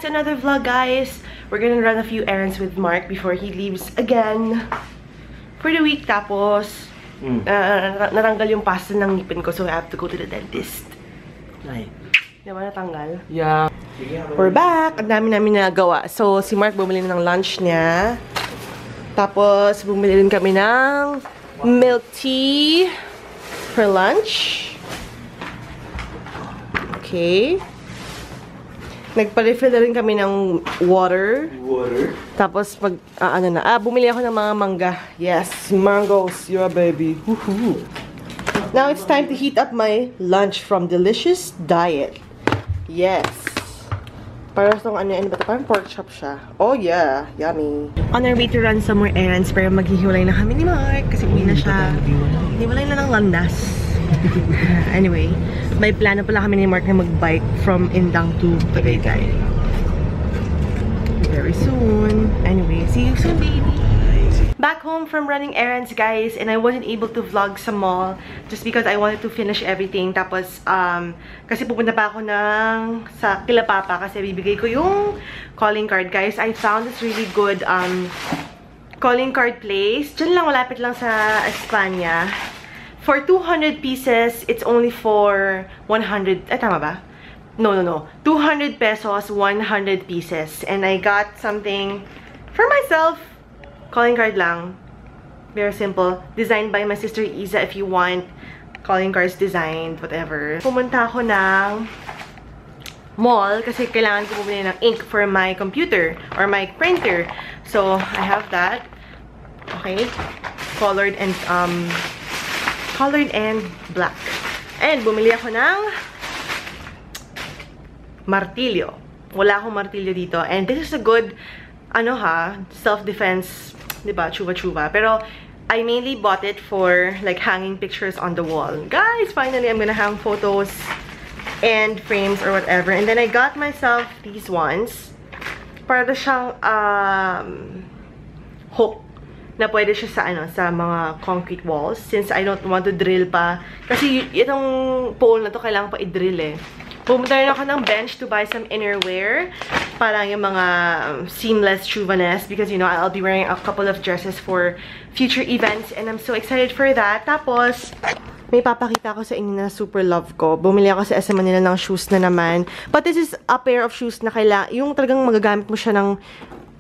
to another vlog, guys. We're gonna run a few errands with Mark before he leaves again for the week. Tapos, natanggal yung pasta ng ngipin ko, so I have to go to the dentist. Ay. Di ba natanggal? Yeah. We're back! Ang dami namin nagawa. So, si Mark bumili ng lunch niya. Tapos, bumili rin kami ng milk tea for lunch. Okay. Nagpa-refill na rin kami ng water. Tapos, bumili ako ng mga mangga. Yes, mangoes. Yeah, baby. Woohoo. Now, it's time to heat up my lunch from Delicious Diet. Yes. Para itong ano ba ito? Parang pork chop siya. Oh, yeah. Yummy. On our way to run some more errands, pero maghihiwalay na kami ni Mark kasi uwi na siya. Hiwalay na ng landas. Anyway, may plano pala kami ni Mark na mag-bike from Indang to Tagaytay. Very soon. Anyway, see you soon, baby. Back home from running errands, guys, and I wasn't able to vlog sa mall just because I wanted to finish everything. Tapos, kasi pupunta pa ako sa kila Papa kasi bibigay ko yung calling card, guys. I found this really good calling card place. Diyan lang, malapit lang sa Espanya. For 200 pieces, it's only for 100, tama ba? No. 200 pesos, 100 pieces. And I got something for myself. Calling card lang. Very simple. Designed by my sister Isa if you want calling cards designed, whatever. Pumunta ako ng mall kasi kailangan ko bumili ng ink for my computer or my printer. So, I have that. Okay. Colored and black. And bumili ako ng martilyo. Wala akong martilyo dito. And this is a good, self-defense, diba? Chuba-chuba. Pero, I mainly bought it for, like, hanging pictures on the wall. Guys, finally, I'm gonna hang photos and frames or whatever. And then, I got myself these ones. Para siyang, hook na pwede siya sa mga concrete walls since I don't want to drill pa. Kasi itong pole na to kailangan pa i-drill eh. Pumunta rin ako ng bench to buy some innerwear. Parang yung mga seamless chuvanes because, I'll be wearing a couple of dresses for future events and I'm so excited for that. Tapos, may papakita ko sa inyo na super love ko. Bumili ako sa SM Manila ng shoes na naman. But this is a pair of shoes na yung talagang magagamit mo siya ng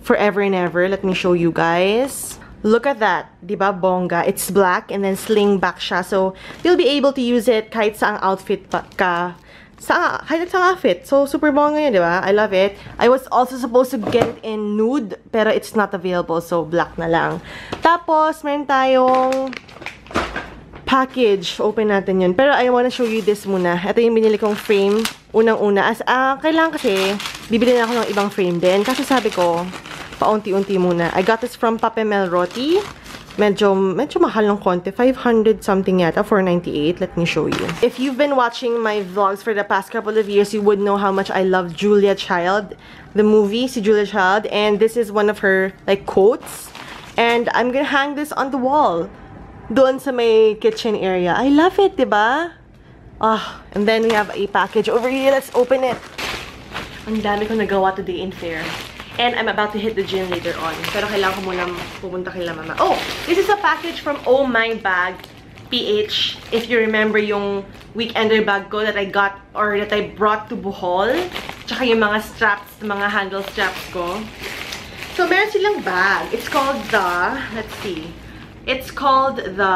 forever and ever. Let me show you guys. Look at that. Diba, bongga? It's black and then sling back siya. So, you'll be able to use it kahit saang outfit kahit saang outfit. So, super bongga yun, diba? I love it. I was also supposed to get it in nude, pero it's not available. So, black na lang. Tapos, meron tayong package. Open natin yun. Pero, I wanna show you this muna. Ito yung binili kong frame. Unang-una. Kailangan kasi, bibili na ako ng ibang frame din. Kasi sabi ko, paunti-unti muna. I got this from Papemel Roti. Medyo mahal ng konti. 500 something yata. 498. Let me show you. If you've been watching my vlogs for the past couple of years, you would know how much I love Julia Child. The movie, si Julia Child. And this is one of her, like, quotes. And I'm gonna hang this on the wall. Doon sa may kitchen area. I love it, diba? And then we have a package over here. Let's open it. Ang dami ko nagawa today in fair. And I'm about to hit the gym later on. Pero kailangan ko muna pumunta kay mama. Oh! This is a package from Oh My Bag PH. If you remember yung weekender bag ko that I got or that I brought to Bohol. Tsaka yung mga straps, mga handle straps ko. So, meron silang bag. It's called the... Let's see. It's called the...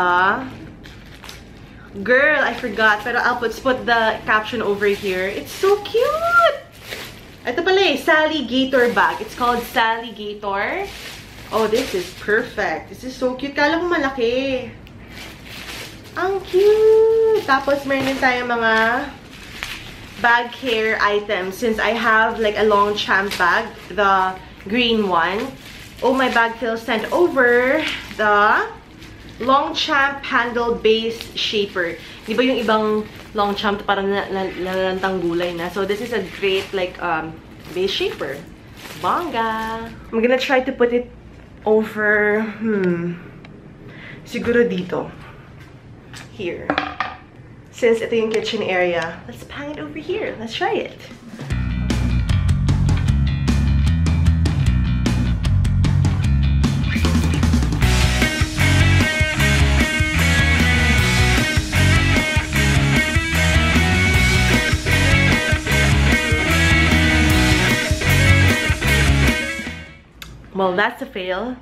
Girl, I forgot. Pero I'll put the caption over here. It's so cute! Ito pala eh, Sally Gator bag. It's called Sally Gator. Oh, this is perfect. This is so cute. Kala ko malaki. Ang cute! Tapos, meron din tayong mga bag care items. Since I have like a long champ bag, the green one. Oh, my bag feels sent over the Longchamp Handle Base Shaper. Di ba yung ibang Longchamp parang nalalantang gulay na? So this is a great like base shaper. Bongga! I'm gonna try to put it over, siguro dito. Here. Since ito yung kitchen area, let's hang it over here. Let's try it. Well, that's a fail.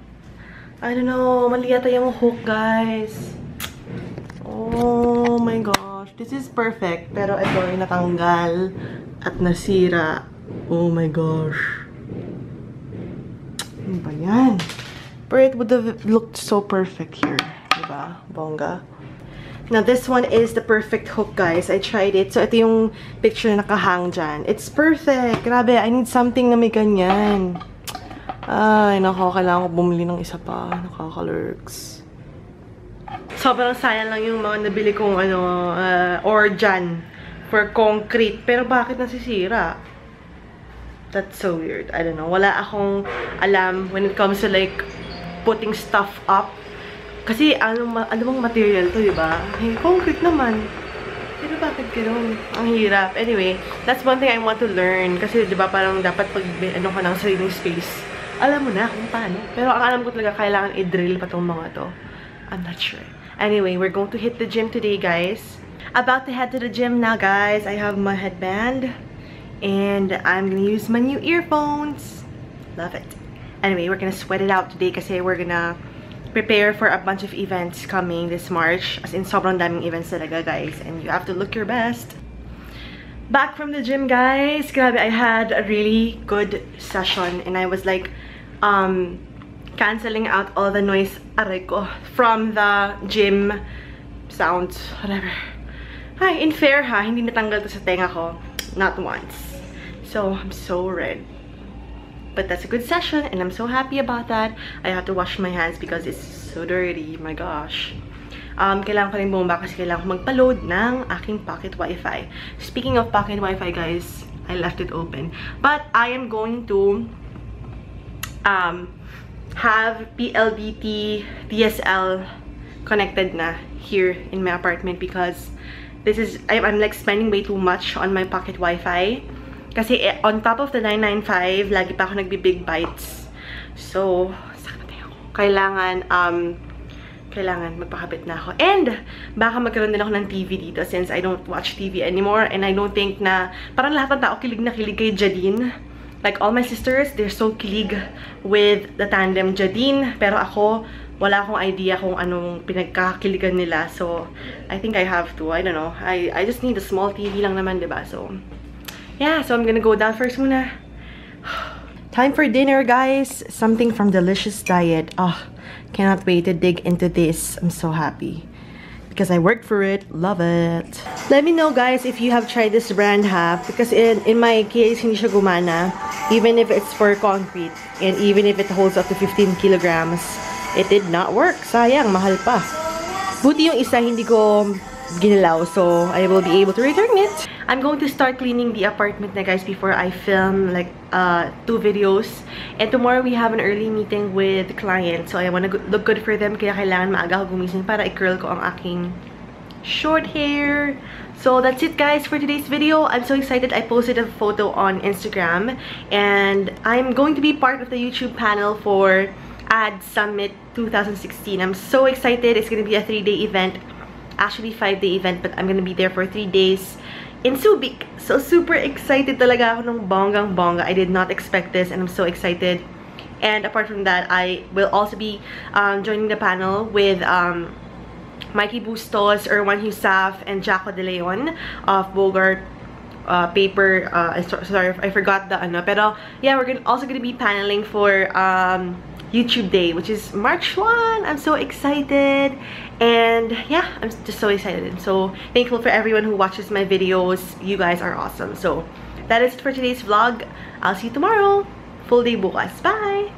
I don't know. Mali yata yung hook, guys. Oh my gosh. This is perfect. Pero ito ay natanggal at nasira. Oh my gosh. Ano ba yan? But it would have looked so perfect here. Diba? Bongga. Now, this one is the perfect hook, guys. I tried it. So, ito yung picture na nakahang dyan. It's perfect. Grabe, I need something na may ganyan. Ay, nako, kailangan ko bumili ng isa pa. Nakakalurks. Sobrang sayang lang yung mga nabili kong Orjan for concrete. Pero bakit nasisira? That's so weird. I don't know. Wala akong alam when it comes to like putting stuff up. Kasi ano bang material to, diba? Hey, concrete naman. Pero bakit gano'n? Ang hirap. Anyway, that's one thing I want to learn. Kasi diba parang dapat pag ano ka ng sariling space, alam mo na kung paano. Pero ang alam ko talaga, kailangan i-drill pa tong mga to. I'm not sure. Anyway, we're going to hit the gym today, guys. About to head to the gym now, guys. I have my headband. And I'm gonna use my new earphones. Love it. Anyway, we're gonna sweat it out today kasi we're gonna prepare for a bunch of events coming this March. As in, sobrang daming events talaga, guys. And you have to look your best. Back from the gym, guys. Grabe, I had a really good session. And I was like, canceling out all the noise, aray ko, from the gym sounds, whatever. Hi, in fair ha, hindi natanggal to sa tenga ko. Not once. So, I'm so red. But that's a good session, and I'm so happy about that. I have to wash my hands because it's so dirty. My gosh. Kailangan ko rin bumaba kasi kailangan ko magpa-load ng aking pocket Wi-Fi. Speaking of pocket Wi-Fi, guys, I left it open. But I am going to have PLDT DSL connected na here in my apartment because this is I'm like spending way too much on my pocket Wi-Fi kasi on top of the 995 lagi pa ako nagbi-big bites, so kailangan magpakabit na ako. And baka magkaroon din ako ng TV dito since I don't watch TV anymore, and I don't think na parang lahat ng tao kilig na kilig kay Jadine. Like all my sisters, they're so kilig with the tandem Jadine, pero ako wala akong idea kung anong pinagkakiligan nila. So I think I have to, I don't know, I just need a small TV lang naman, diba? So yeah, so I'm gonna go down first muna. Time for dinner, guys. Something from Delicious Diet. Oh, cannot wait to dig into this. I'm so happy because I worked for it. Love it. Let me know, guys, if you have tried this brand ha, because in my case hindi siya gumana, even if it's for concrete and even if it holds up to 15 kilograms, it did not work. Sayang, mahal pa. Buti yung isa hindi ko ginalaw, so I will be able to return it. I'm going to start cleaning the apartment na, guys, before I film like 2 videos. And tomorrow we have an early meeting with the client, so I want to look good for them, kaya kailangan maaga ako gumising para i-curl ko ang aking short hair. So that's it, guys, for today's video. I'm so excited. I posted a photo on Instagram and I'm going to be part of the YouTube panel for Ad Summit 2016. I'm so excited. It's going to be a 3-day event. Actually 5-day event, but I'm gonna be there for 3 days in Subic. So super excited talaga ako ng bonggang-bongga. I did not expect this and I'm so excited. And apart from that, I will also be joining the panel with Mikey Bustos, Erwan Husaf, and Jaco De Leon of Bogart Paper. Sorry, I forgot the ano. Pero yeah, we're also gonna be paneling for YouTube Day, which is March 1. I'm so excited. And yeah, I'm just so excited and so thankful for everyone who watches my videos. You guys are awesome. So that is it for today's vlog. I'll see you tomorrow. Full day bukas. Bye!